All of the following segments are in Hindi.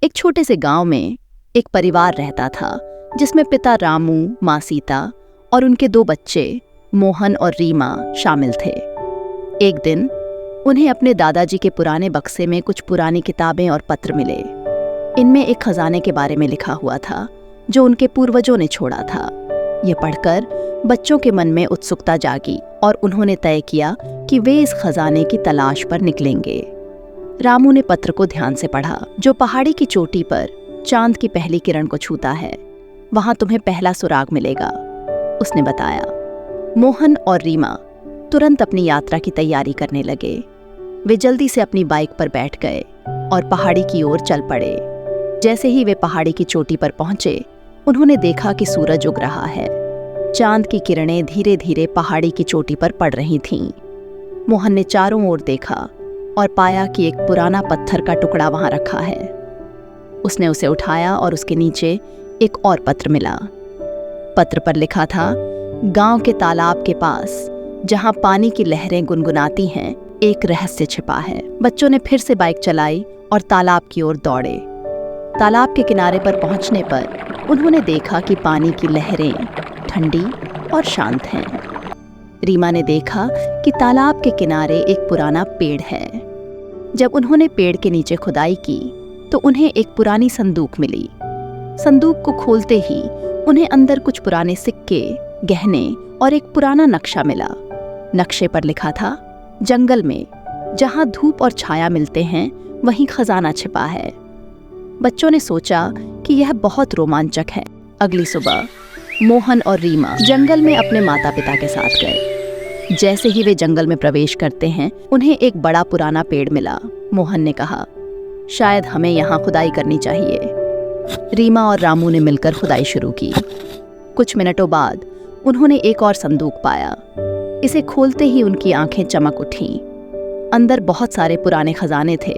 एक छोटे से गांव में एक परिवार रहता था जिसमें पिता रामू, माँ सीता और उनके 2 बच्चे मोहन और रीमा शामिल थे। एक दिन उन्हें अपने दादाजी के पुराने बक्से में कुछ पुरानी किताबें और पत्र मिले। इनमें एक खजाने के बारे में लिखा हुआ था जो उनके पूर्वजों ने छोड़ा था। यह पढ़कर बच्चों के मन में उत्सुकता जागी और उन्होंने तय किया कि वे इस खजाने की तलाश पर निकलेंगे। रामू ने पत्र को ध्यान से पढ़ा। जो पहाड़ी की चोटी पर चांद की पहली किरण को छूता है, वहां तुम्हें पहला सुराग मिलेगा, उसने बताया। मोहन और रीमा तुरंत अपनी यात्रा की तैयारी करने लगे। वे जल्दी से अपनी बाइक पर बैठ गए और पहाड़ी की ओर चल पड़े। जैसे ही वे पहाड़ी की चोटी पर पहुंचे, उन्होंने देखा कि सूरज उग रहा है। चांद की किरणें धीरे धीरे पहाड़ी की चोटी पर पड़ रही थीं। मोहन ने चारों ओर देखा और पाया कि एक पुराना पत्थर का टुकड़ा वहां रखा है। उसने उसे उठाया और उसके नीचे एक और पत्र मिला। पत्र पर लिखा था, गांव के तालाब के पास जहां पानी की लहरें गुनगुनाती हैं, एक रहस्य छिपा है। बच्चों ने फिर से बाइक चलाई और तालाब की ओर दौड़े। तालाब के किनारे पर पहुंचने पर उन्होंने देखा कि पानी की लहरें ठंडी और शांत हैं। रीमा ने देखा कि तालाब के किनारे एक पुराना पेड़ है। जब उन्होंने पेड़ के नीचे खुदाई की तो उन्हें एक पुरानी संदूक मिली। संदूक को खोलते ही उन्हें अंदर कुछ पुराने सिक्के, गहने और एक पुराना नक्शा मिला। नक्शे पर लिखा था, जंगल में जहां धूप और छाया मिलते हैं, वहीं खजाना छिपा है। बच्चों ने सोचा कि यह बहुत रोमांचक है। अगली सुबह मोहन और रीमा जंगल में अपने माता पिता के साथ गए। जैसे ही वे जंगल में प्रवेश करते हैं, उन्हें एक बड़ा पुराना पेड़ मिला। मोहन ने कहा, शायद हमें यहाँ खुदाई करनी चाहिए। रीमा और रामू ने मिलकर खुदाई शुरू की। कुछ मिनटों बाद उन्होंने एक और संदूक पाया। इसे खोलते ही उनकी आंखें चमक उठीं। अंदर बहुत सारे पुराने खजाने थे,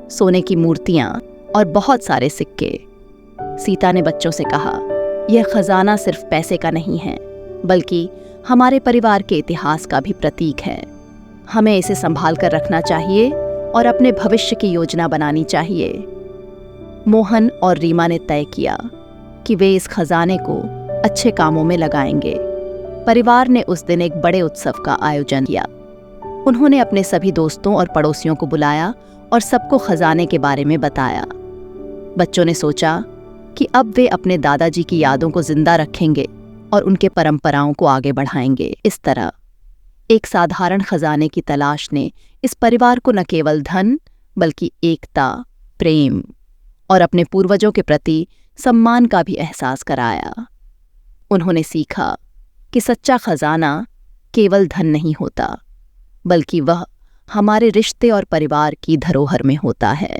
सोने की मूर्तियां और बहुत सारे सिक्के। सीता ने बच्चों से कहा, यह खजाना सिर्फ पैसे का नहीं है, बल्कि हमारे परिवार के इतिहास का भी प्रतीक है। हमें इसे संभाल कर रखना चाहिए और अपने भविष्य की योजना बनानी चाहिए। मोहन और रीमा ने तय किया कि वे इस खजाने को अच्छे कामों में लगाएंगे। परिवार ने उस दिन एक बड़े उत्सव का आयोजन किया। उन्होंने अपने सभी दोस्तों और पड़ोसियों को बुलाया और सबको खजाने के बारे में बताया। बच्चों ने सोचा कि अब वे अपने दादाजी की यादों को जिंदा रखेंगे और उनके परंपराओं को आगे बढ़ाएंगे। इस तरह एक साधारण खजाने की तलाश ने इस परिवार को न केवल धन, बल्कि एकता, प्रेम और अपने पूर्वजों के प्रति सम्मान का भी एहसास कराया। उन्होंने सीखा कि सच्चा खजाना केवल धन नहीं होता, बल्कि वह हमारे रिश्ते और परिवार की धरोहर में होता है।